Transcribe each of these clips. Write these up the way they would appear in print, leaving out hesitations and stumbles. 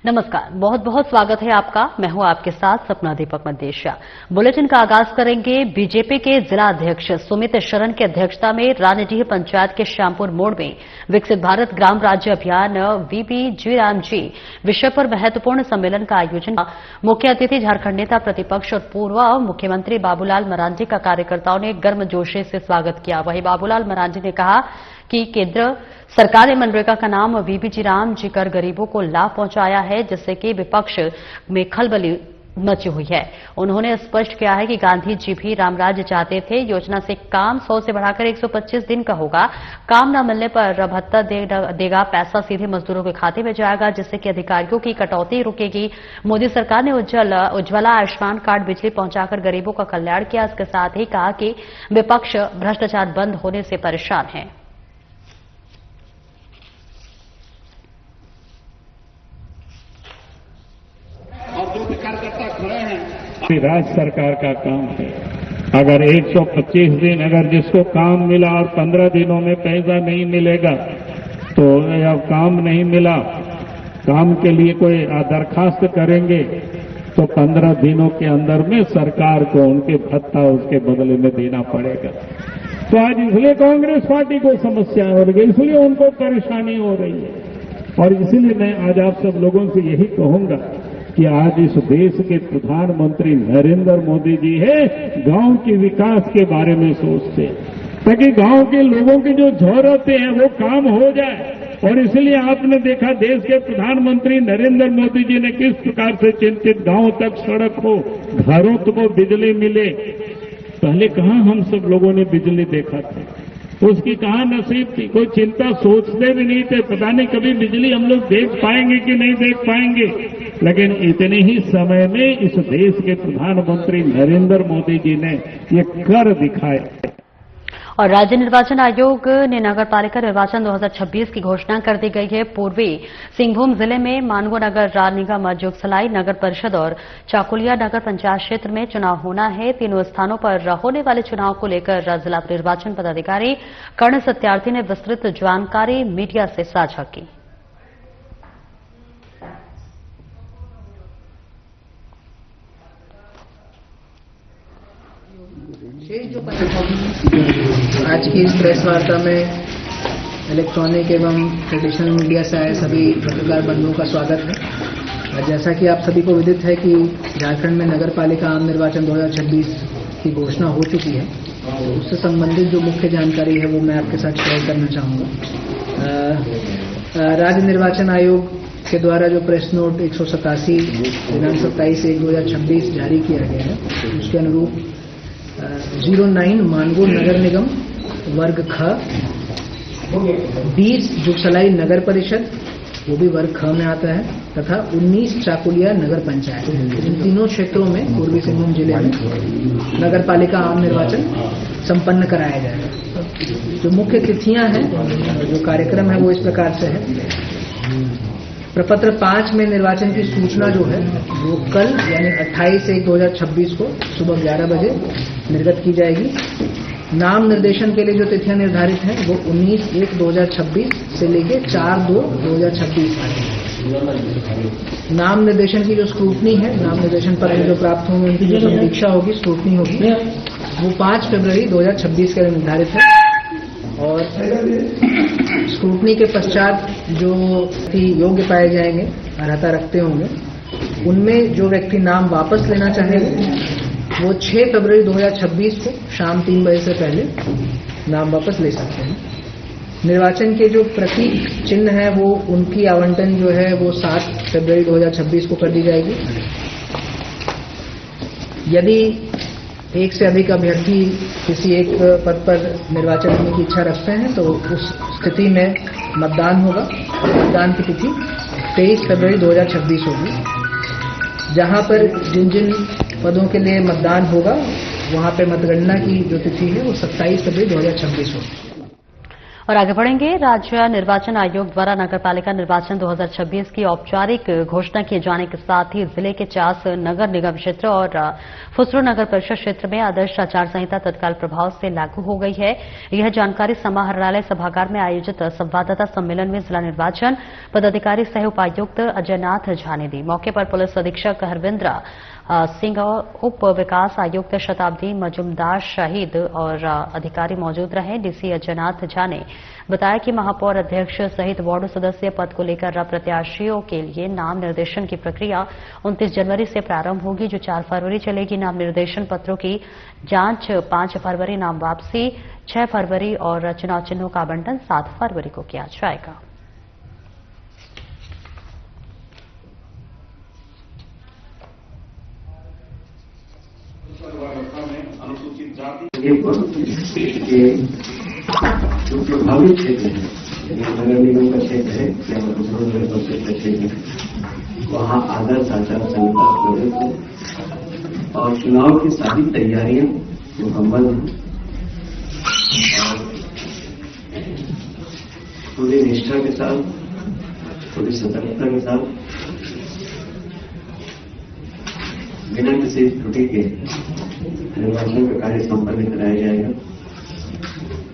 नमस्कार, बहुत बहुत स्वागत है आपका। मैं हूं आपके साथ सपना दीपक मदेशिया। बुलेटिन का आगाज करेंगे बीजेपी के जिला अध्यक्ष सुमित शरण की अध्यक्षता में रानीडीह पंचायत के श्यामपुर मोड़ में विकसित भारत ग्राम राज्य अभियान वीबी राम जी विषय पर महत्वपूर्ण सम्मेलन का आयोजन। मुख्य अतिथि झारखंड नेता प्रतिपक्ष और पूर्व मुख्यमंत्री बाबूलाल मरांडी का कार्यकर्ताओं ने गर्मजोशी से स्वागत किया। वहीं बाबूलाल मरांडी ने कहा कि केंद्र सरकार ने मनरेगा का नाम वीबी राम जी कर गरीबों को लाभ पहुंचाया है, जिससे कि विपक्ष में खलबली मची हुई है। उन्होंने स्पष्ट किया है कि गांधी जी भी रामराज्य चाहते थे। योजना से काम 100 से बढ़ाकर 125 दिन का होगा। काम न मिलने पर भत्ता देगा, पैसा सीधे मजदूरों के खाते में जाएगा, जिससे कि अधिकारियों की कटौती रुकेगी। मोदी सरकार ने उज्ज्वला आयुष्मान कार्ड बिजली पहुंचाकर गरीबों का कल्याण किया। इसके साथ ही कहा कि विपक्ष भ्रष्टाचार बंद होने से परेशान है। राज्य सरकार का काम है। अगर 125 दिन अगर जिसको काम मिला और 15 दिनों में पैसा नहीं मिलेगा तो या काम नहीं मिला, काम के लिए कोई दरखास्त करेंगे तो 15 दिनों के अंदर में सरकार को उनके भत्ता उसके बदले में देना पड़ेगा। तो आज इसलिए कांग्रेस पार्टी को समस्या हो रही है, इसलिए उनको परेशानी हो रही है। और इसीलिए मैं आज आप सब लोगों से यही कहूंगा कि आज इस देश के प्रधानमंत्री नरेंद्र मोदी जी है गांव के विकास के बारे में सोचते, ताकि गांव के लोगों की जो जरूरतें हैं वो काम हो जाए। और इसलिए आपने देखा देश के प्रधानमंत्री नरेंद्र मोदी जी ने किस प्रकार से चिंतित गांव तक सड़क हो, घरों तक को बिजली मिले। पहले कहां हम सब लोगों ने बिजली देखा था, उसकी कहां नसीब थी, कोई चिंता सोचते भी नहीं थे। पता नहीं कभी बिजली हम लोग देख पाएंगे कि नहीं देख पाएंगे, लेकिन इतने ही समय में इस देश के प्रधानमंत्री नरेंद्र मोदी जी ने ये कर दिखाया। और राज्य निर्वाचन आयोग ने नगरपालिका निर्वाचन 2026 की घोषणा कर दी गई है। पूर्वी सिंहभूम जिले में मानगो नगर राज निगम जोगसलाई नगर परिषद और चाकुलिया नगर पंचायत क्षेत्र में चुनाव होना है। तीनों स्थानों पर होने वाले चुनाव को लेकर जिला निर्वाचन पदाधिकारी कर्ण सत्यार्थी ने विस्तृत जानकारी मीडिया से साझा की। आज की इस प्रेस वार्ता में इलेक्ट्रॉनिक एवं ट्रेडिशनल मीडिया से आए सभी पत्रकार बंधुओं का स्वागत है। जैसा कि आप सभी को विदित है कि झारखंड में नगर पालिका आम निर्वाचन 2026 की घोषणा हो चुकी है, तो उससे संबंधित जो मुख्य जानकारी है वो मैं आपके साथ शेयर करना चाहूँगा। राज्य निर्वाचन आयोग के द्वारा जो प्रेस नोट 187 दिनांक 27/1/2026 जारी किया गया है, उसके अनुरूप 09 मानगो नगर निगम वर्ग ख, 20 जुगसलाई नगर परिषद वो भी वर्ग ख में आता है, तथा 19 चाकुलिया नगर पंचायत। इन तीनों क्षेत्रों में पूर्वी सिंहभूम जिले में नगर पालिका आम निर्वाचन संपन्न कराया जाएगा। जो मुख्य तिथियां हैं, जो कार्यक्रम है वो इस प्रकार से है। प्रपत्र 5 में निर्वाचन की सूचना जो है वो कल यानी 28/1/2026 को सुबह 11 बजे निर्गत की जाएगी। नाम निर्देशन के लिए जो तिथियां निर्धारित हैं वो 19/1/2026 से लेकर 4/2/2026 नाम निर्देशन की जो स्क्रूटनी है, नाम निर्देशन पत्र जो प्राप्त होंगे उनकी जो समीक्षा होगी, स्क्रूटनी होगी, वो 5 फरवरी 2026 के लिए निर्धारित है। और स्क्रूटनी के पश्चात जो व्यक्ति योग्य पाए जाएंगे, अर्हता रखते होंगे, उनमें जो व्यक्ति नाम वापस लेना चाहेंगे वो 6 फरवरी 2026 को शाम 3 बजे से पहले नाम वापस ले सकते हैं। निर्वाचन के जो प्रतीक चिन्ह है वो उनकी आवंटन जो है वो 7 फरवरी 2026 को कर दी जाएगी। यदि एक से अधिक अभ्यर्थी किसी एक पद पर निर्वाचन करने की इच्छा रखते हैं तो उस स्थिति में मतदान होगा। मतदान की तिथि 23 फरवरी 2026 होगी। जहां पर जिन जिन पदों के लिए मतदान होगा वहां पे मतगणना की जो तिथि है वो 27 फरवरी 2026 होगी। और आगे बढ़ेंगे। राज्य निर्वाचन आयोग द्वारा नगरपालिका निर्वाचन 2026 की औपचारिक घोषणा किए जाने के साथ ही जिले के 4 नगर निगम क्षेत्र और फुसरो नगर परिषद क्षेत्र में आदर्श आचार संहिता तत्काल प्रभाव से लागू हो गई है। यह जानकारी समाहरणालय सभागार में आयोजित संवाददाता सम्मेलन में जिला निर्वाचन पदाधिकारी सह उपायुक्त अजयनाथ झा ने दी। मौके पर पुलिस अधीक्षक हरविंद्र सिंह, उप विकास आयुक्त शताब्दी मजुमदार शहीद और अधिकारी मौजूद रहे। डीसी अजयनाथ झा ने बताया कि महापौर अध्यक्ष सहित वार्ड सदस्य पद को लेकर प्रत्याशियों के लिए नाम निर्देशन की प्रक्रिया 29 जनवरी से प्रारंभ होगी, जो 4 फरवरी चलेगी। नाम निर्देशन पत्रों की जांच 5 फरवरी, नाम वापसी 6 फरवरी और चुनाव चिन्हों का आवंटन 7 फरवरी को किया जाएगा। जो प्रभावित क्षेत्र है, नगर निगम का क्षेत्र है या नगर परिषद का क्षेत्र है, वहाँ आदर्श आचार संहिता प्रवृत्त है और चुनाव की सारी तैयारियां मुकम्मल हैं और पूरी निष्ठा के साथ, पूरी सतर्कता के साथ, बिना किसी त्रुटि के निर्वाचन का कार्य संपन्न कराया जाएगा।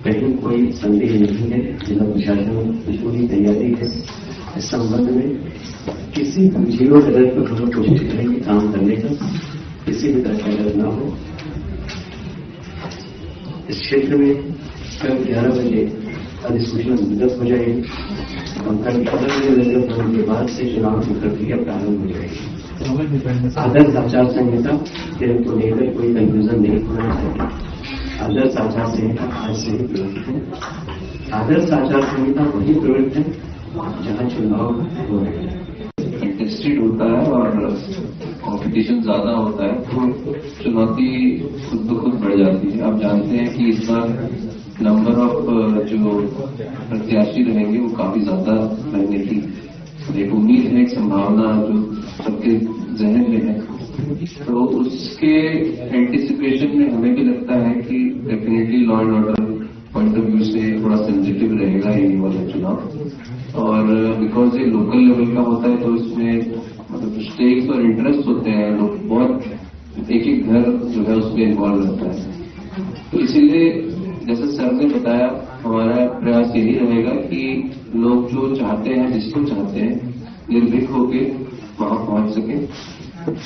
कहीं कोई संदेह नहीं है। जिला प्रशासन की पूरी तैयारी है। इस संबंध में किसी जीरो डर पर हम कोशिश करेंगे काम करने का, किसी भी तरह का डर न हो। इस क्षेत्र में कल 11 बजे अधिसूचना निर्गत हो जाएगी और कल 11 बजे निर्गत होने के बाद से चुनाव की प्रक्रिया प्रारंभ हो जाएगी। आदर्श आचार संहिता को लेकर कोई कंफ्यूजन नहीं होना चाहिए। आदर्श आचार संहिता आज से ही प्रवृत्त है। आदर्श आचार संहिता वही प्रवृत्त है जहां चुनाव हो रहे हैं। इंटरेस्टेड होता है और कंपटीशन ज्यादा होता है तो चुनौती खुद ब खुद बढ़ जाती है। आप जानते हैं कि इस बार नंबर ऑफ जो प्रत्याशी रहेंगे वो काफी ज्यादा रहने की एक उम्मीद है, एक संभावना जो सबके जहन में है। तो उसके एंटिसिपेशन में हमें भी लगता है कि definitely law and order point of view से थोड़ा सेंसिटिव रहेगा ये वाला चुनाव। और बिकॉज ये लोकल लेवल का होता है तो इसमें मतलब स्टेक्स और इंटरेस्ट होते हैं, लोग बहुत एक घर जो है उसमें इन्वॉल्व रहता है। तो इसीलिए जैसे सर ने बताया, हमारा प्रयास यही रहेगा कि लोग जो चाहते हैं, जिसको चाहते हैं, निर्भीक होके वहां पहुंच सके,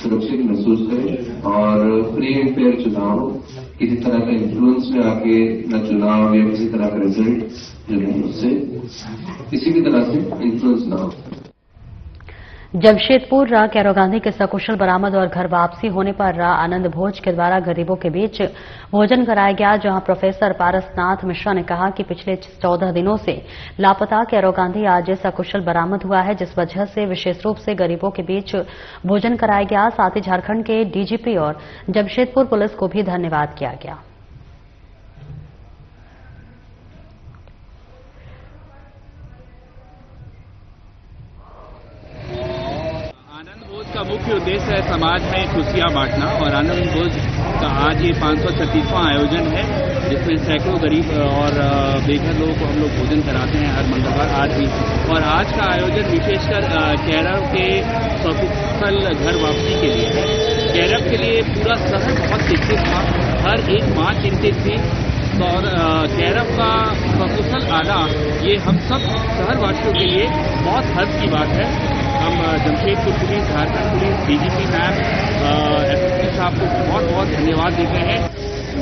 सुरक्षित महसूस करें और फ्री एंड फेयर चुनाव, किसी तरह का इन्फ्लुएंस में आके न चुनाव या किसी तरह का रिजल्ट जो है उससे किसी भी तरह से इन्फ्लुएंस ना हो। जमशेदपुर कैरो गांधी के सकुशल बरामद और घर वापसी होने पर आनंद भोज के द्वारा गरीबों के बीच भोजन कराया गया, जहां प्रोफेसर पारसनाथ मिश्रा ने कहा कि पिछले 14 दिनों से लापता कैरो गांधी आज सकुशल बरामद हुआ है, जिस वजह से विशेष रूप से गरीबों के बीच भोजन कराया गया। साथ ही झारखंड के डीजीपी और जमशेदपुर पुलिस को भी धन्यवाद किया गया। का मुख्य उद्देश्य है समाज में खुशियां बांटना और आनंद भोज का आज ये 536वां आयोजन है, जिसमें सैकड़ों गरीब और बेघर लोगों को हम लोग भोजन कराते हैं हर मंगलवार आज भी। और आज का आयोजन विशेषकर कैरव के सकुशल घर वापसी के लिए है। कैरव के लिए पूरा शहर बहुत चिंतित था, हर एक माँ चिंतित थी और कैरव का सकुशल आना ये हम सब शहरवासियों के लिए बहुत हर्ष की बात है। हम Jamshedpur police, Jharkhand police, DGP ma'am, SSP साहब को बहुत बहुत धन्यवाद देते हैं।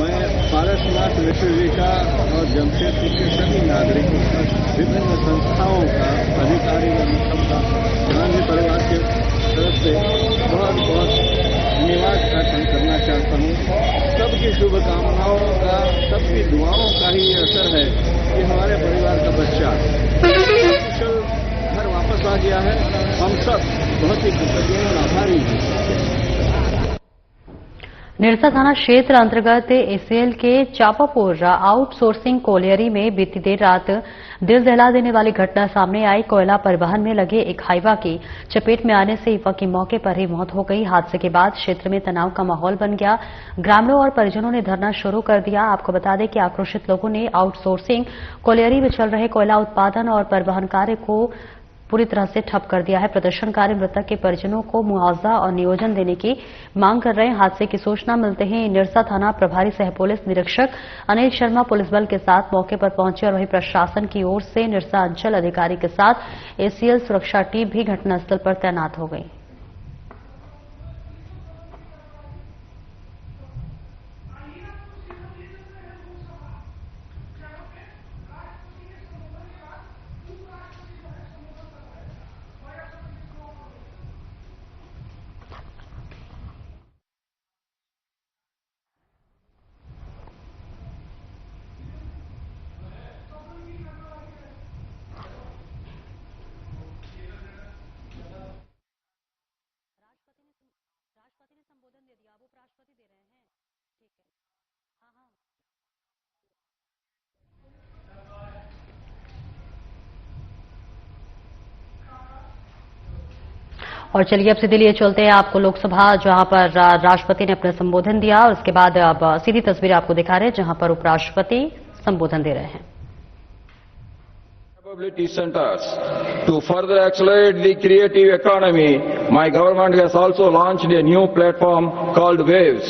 मैं पारसनाथ विश्वविद्यालय का और जमशेदपुर के सभी नागरिकों का, विभिन्न संस्थाओं का, अधिकारीगण सबका गांधी परिवार के तरफ से बहुत बहुत धन्यवाद अर्पण करना चाहता हूँ। सबकी शुभकामनाओं का, सबकी दुआओं का ही असर है कि हमारे परिवार का बच्चा कुशल घर वापस आ गया है। हम सब बहुत ही कृतज्ञ और आभारी हैं। निरसा थाना क्षेत्र अंतर्गत एसीएल के चापापुर आउटसोर्सिंग कोलियरी में बीती देर रात दिल दहला देने वाली घटना सामने आई। कोयला परिवहन में लगे एक हाईवा की चपेट में आने से युवक की मौके पर ही मौत हो गई। हादसे के बाद क्षेत्र में तनाव का माहौल बन गया। ग्रामीणों और परिजनों ने धरना शुरू कर दिया। आपको बता दें कि आक्रोशित लोगों ने आउटसोर्सिंग कोलियरी में चल रहे कोयला उत्पादन और परिवहन कार्य को पूरी तरह से ठप कर दिया है। प्रदर्शनकारी मृतक के परिजनों को मुआवजा और नियोजन देने की मांग कर रहे हैं। हादसे की सूचना मिलते ही निरसा थाना प्रभारी सह पुलिस निरीक्षक अनिल शर्मा पुलिस बल के साथ मौके पर पहुंचे और वहीं प्रशासन की ओर से निरसा अंचल अधिकारी के साथ एसीएल सुरक्षा टीम भी घटनास्थल पर तैनात हो गई। और चलिए अब सीधे लिए चलते हैं आपको लोकसभा, जहां पर राष्ट्रपति ने अपना संबोधन दिया और उसके बाद अब सीधी तस्वीर आपको दिखा रहे हैं जहां पर उपराष्ट्रपति संबोधन दे रहे हैं। Capability centers. To further accelerate the creative economy, my government has also launched a new platform called WAVES.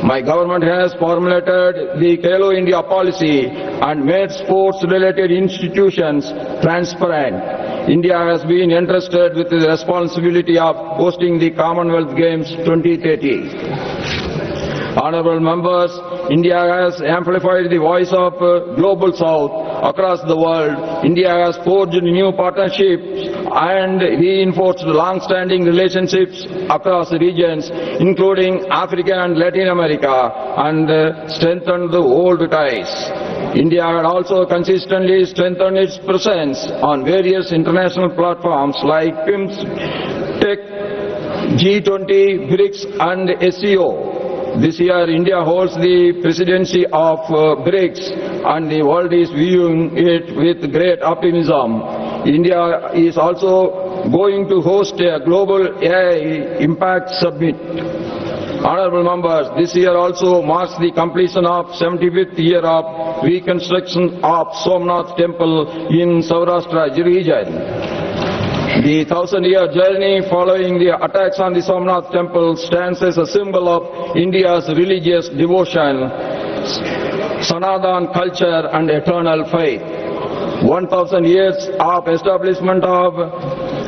My government has formulated the Khelo India policy and made sports-related institutions transparent. India has been entrusted with the responsibility of hosting the Commonwealth Games 2030. Honourable members, India has amplified the voice of Global South across the world. India has forged new partnerships and reinforced long-standing relationships across regions, including Africa and Latin America, and strengthened the old ties. India had also consistently strengthened its presence on various international platforms like PIMS, TEC, G20, BRICS and SCO. This year, India holds the presidency of BRICS, and the world is viewing it with great optimism. India is also going to host a global AI Impact Summit. Honourable members, this year also marks the completion of 75th year of reconstruction of Somnath Temple in Saurashtra region. The 1,000-year journey following the attacks on the Somnath Temple stands as a symbol of India's religious devotion, Sanatan culture and eternal faith. 1,000 years of establishment of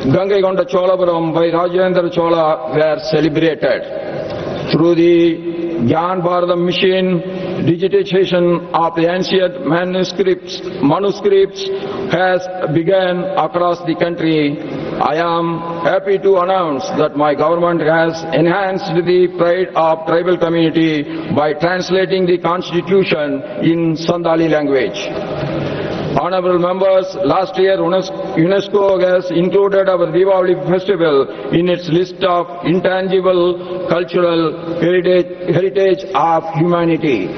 Gangaikonda Cholapuram by Rajendra Chola were celebrated. Through the Gyan Bharatam mission, digitization of the ancient manuscripts has begun across the country. I am happy to announce that my government has enhanced the pride of tribal community by translating the constitution in Sandali language. Honourable members, last year UNESCO has included our Diwali festival in its list of intangible cultural heritage of humanity.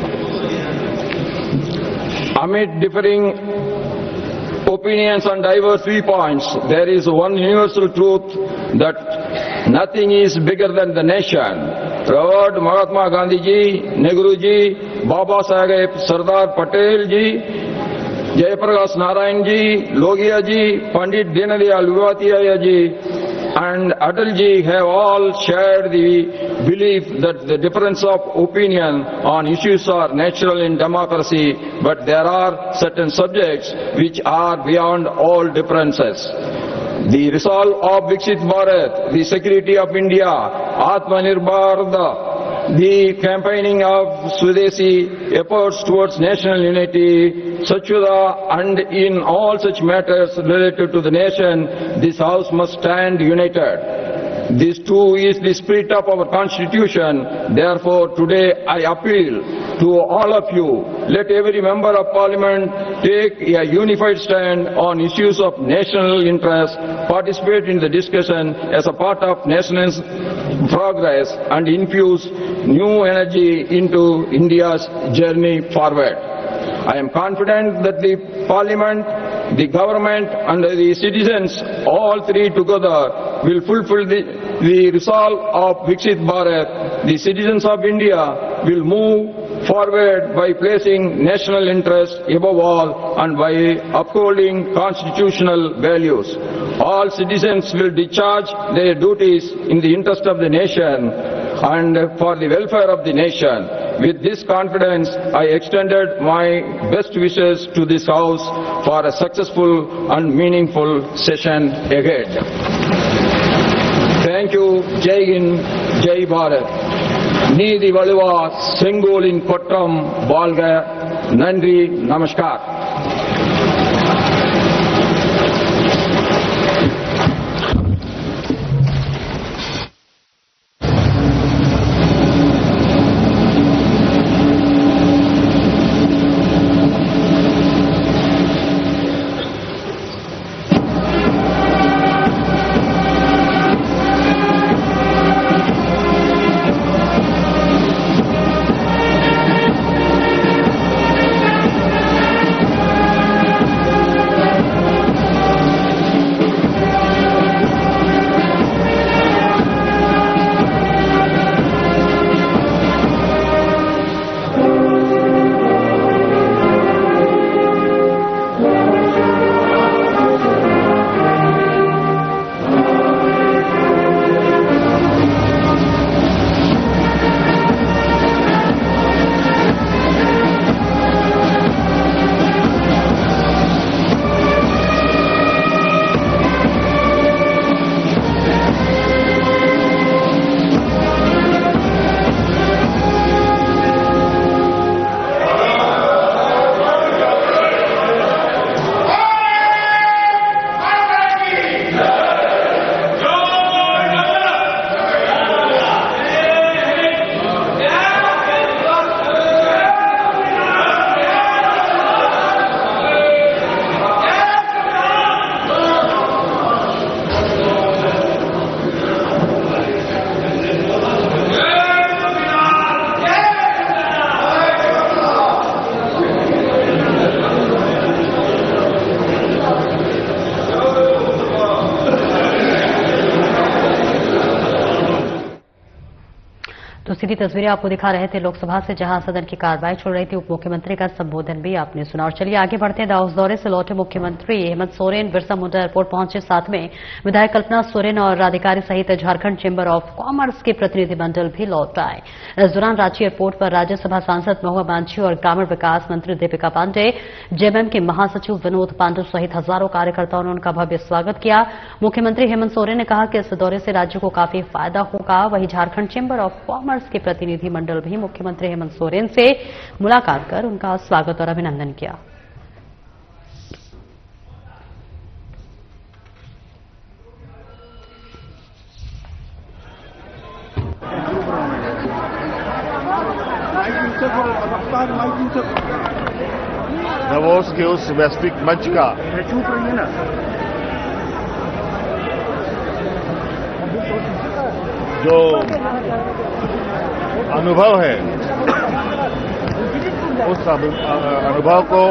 Amid differing opinions and diverse viewpoints, there is one universal truth that nothing is bigger than the nation. Revered Mahatma Gandhi ji, Nehru ji, Baba Saheb Sardar Patel ji, Jayaprakash Narayan ji, Logia ji, Pandit Dinadayal Upadhyaya ji and Atal ji have all shared the belief that the difference of opinion on issues are natural in democracy, but there are certain subjects which are beyond all differences. The resolve of Viksit Bharat, the security of India, Atmanirbhar, the campaigning of Swadeshi, efforts towards national unity, Swachhata, and in all such matters related to the nation, this House must stand united. This too is the spirit of our Constitution. Therefore, today I appeal to all of you, let every member of Parliament take a unified stand on issues of national interest, participate in the discussion as a part of national progress and infuse new energy into India's journey forward. I am confident that the Parliament, the government and the citizens, all three together, will fulfill the resolve of Viksit Bharat. The citizens of India will move forward by placing national interest above all and by upholding constitutional values. All citizens will discharge their duties in the interest of the nation and for the welfare of the nation. With this confidence, I extended my best wishes to this House for a successful and meaningful session ahead. Thank you. Jai Hind, Jai Bharat. நீதி வலுவா செங்கோலின் கொற்றம் வாழ்க. நன்றி, நமஸ்கார். तो सीधी तस्वीरें आपको दिखा रहे थे लोकसभा से, जहां सदन की कार्रवाई चल रही थी। उप मुख्यमंत्री का संबोधन भी आपने सुना। और चलिए आगे बढ़ते हैं। दाऊस दौरे से लौटे मुख्यमंत्री हेमंत सोरेन बिरसा मुंडा एयरपोर्ट पहुंचे। साथ में विधायक कल्पना सोरेन और राधिकारी सहित झारखंड चेंबर ऑफ कॉमर्स के प्रतिनिधिमंडल भी लौट आए। इस दौरान रांची एयरपोर्ट पर राज्यसभा सांसद महुआ मांझी और ग्रामीण विकास मंत्री दीपिका पांडे, जेएमएम के महासचिव विनोद पांडे सहित हजारों कार्यकर्ताओं ने उनका भव्य स्वागत किया। मुख्यमंत्री हेमंत सोरेन ने कहा कि इस दौरे से राज्य को काफी फायदा होगा। वहीं झारखंड चेंबर ऑफ कॉमर्स के प्रतिनिधिमंडल भी मुख्यमंत्री हेमंत सोरेन से मुलाकात कर उनका स्वागत और अभिनंदन किया। davos के उस वैश्विक मंच का जो अनुभव है, उस अनुभव को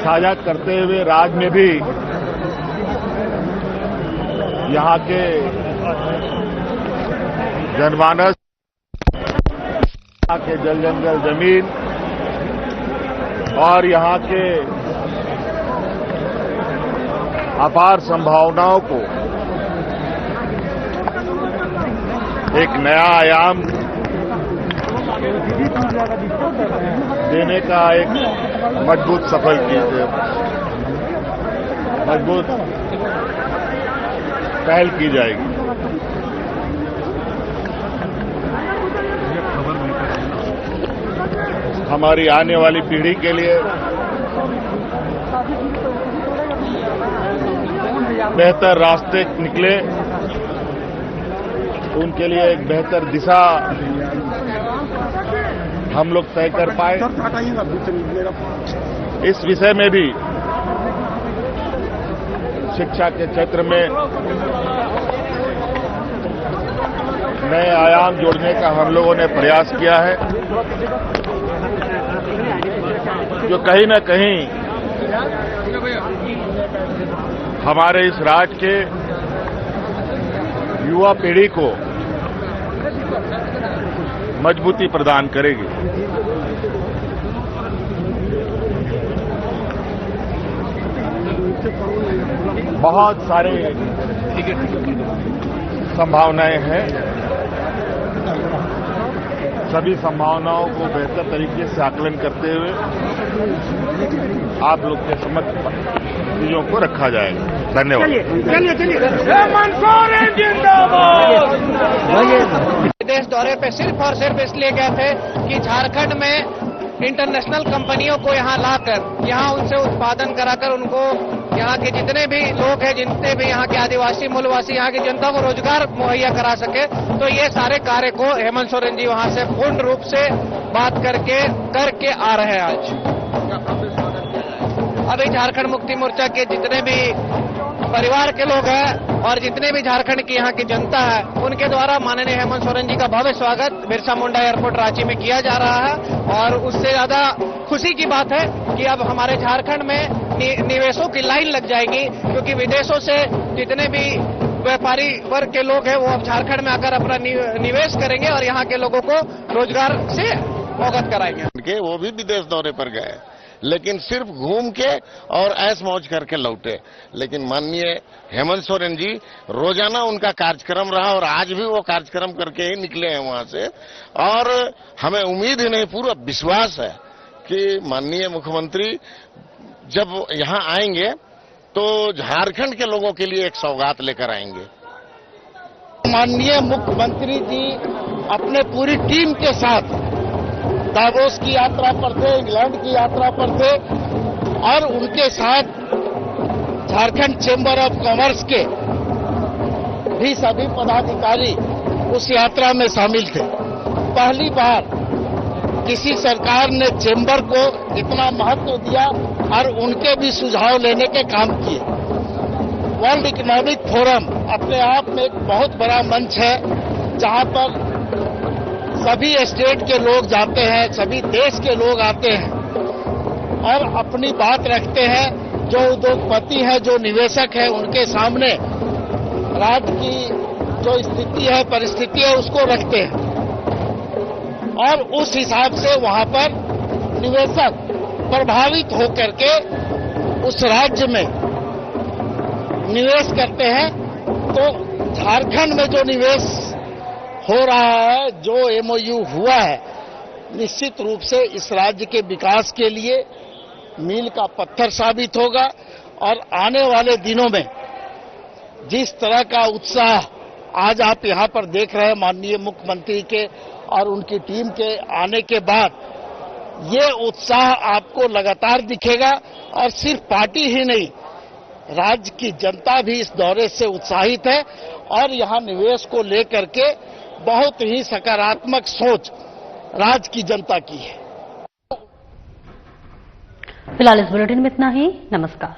साझा करते हुए राज्य में भी यहाँ के जनमानस, यहाँ के जल जंगल जमीन और यहाँ के अपार संभावनाओं को एक नया आयाम देने का एक मजबूत पहल की जाएगी। हमारी आने वाली पीढ़ी के लिए बेहतर रास्ते निकले, उनके लिए एक बेहतर दिशा हम लोग तय कर पाए। इस विषय में भी शिक्षा के क्षेत्र में नए आयाम जोड़ने का हम लोगों ने प्रयास किया है, जो कहीं न कहीं हमारे इस राज्य के युवा पीढ़ी को मजबूती प्रदान करेगी। बहुत सारे संभावनाएं हैं, सभी संभावनाओं को बेहतर तरीके से आकलन करते हुए आप लोग के समक्ष चीजों को रखा जाएगा। धन्यवाद। विदेश दौरे पे सिर्फ और सिर्फ इसलिए गए थे कि झारखंड में इंटरनेशनल कंपनियों को यहाँ लाकर यहाँ उनसे उत्पादन कराकर उनको यहाँ के जितने भी लोग हैं, जितने भी यहाँ के आदिवासी मूलवासी, यहाँ की जनता को रोजगार मुहैया करा सके। तो ये सारे कार्य को हेमंत सोरेन जी वहाँ से पूर्ण रूप से बात करके आ रहे हैं। आज अभी झारखंड मुक्ति मोर्चा के जितने भी परिवार के लोग हैं और जितने भी झारखंड की यहाँ की जनता है, उनके द्वारा माननीय हेमंत सोरेन जी का भव्य स्वागत बिरसा मुंडा एयरपोर्ट रांची में किया जा रहा है। और उससे ज्यादा खुशी की बात है कि अब हमारे झारखंड में निवेशों की लाइन लग जाएगी, क्योंकि विदेशों से जितने भी व्यापारी वर्ग के लोग हैं वो अब झारखंड में आकर अपना निवेश करेंगे और यहाँ के लोगों को रोजगार से अवगत कराएंगे। वो भी विदेश दौरे पर गए, लेकिन सिर्फ घूम के और ऐश मौज करके लौटे। लेकिन माननीय हेमंत सोरेन जी रोजाना उनका कार्यक्रम रहा और आज भी वो कार्यक्रम करके ही निकले हैं वहां से। और हमें उम्मीद ही नहीं, पूरा विश्वास है कि माननीय मुख्यमंत्री जब यहां आएंगे तो झारखंड के लोगों के लिए एक सौगात लेकर आएंगे। माननीय मुख्यमंत्री जी अपने पूरी टीम के साथ दावोस की यात्रा पर थे, इंग्लैंड की यात्रा पर थे और उनके साथ झारखंड चेंबर ऑफ कॉमर्स के भी सभी पदाधिकारी उस यात्रा में शामिल थे। पहली बार किसी सरकार ने चेंबर को इतना महत्व दिया और उनके भी सुझाव लेने के काम किए। वर्ल्ड इकोनॉमिक फोरम अपने आप में एक बहुत बड़ा मंच है, जहां पर सभी स्टेट के लोग जाते हैं, सभी देश के लोग आते हैं और अपनी बात रखते हैं। जो उद्योगपति हैं, जो निवेशक हैं, उनके सामने राज्य की जो स्थिति है, परिस्थिति है, उसको रखते हैं और उस हिसाब से वहां पर निवेशक प्रभावित होकर के उस राज्य में निवेश करते हैं। तो झारखंड में जो निवेश हो रहा है, जो एमओयू हुआ है, निश्चित रूप से इस राज्य के विकास के लिए मील का पत्थर साबित होगा। और आने वाले दिनों में जिस तरह का उत्साह आज आप यहां पर देख रहे हैं माननीय मुख्यमंत्री के और उनकी टीम के आने के बाद, ये उत्साह आपको लगातार दिखेगा। और सिर्फ पार्टी ही नहीं, राज्य की जनता भी इस दौरे से उत्साहित है और यहां निवेश को लेकर के बहुत ही सकारात्मक सोच राज्य की जनता की है। फिलहाल इस बुलेटिन में इतना ही। नमस्कार।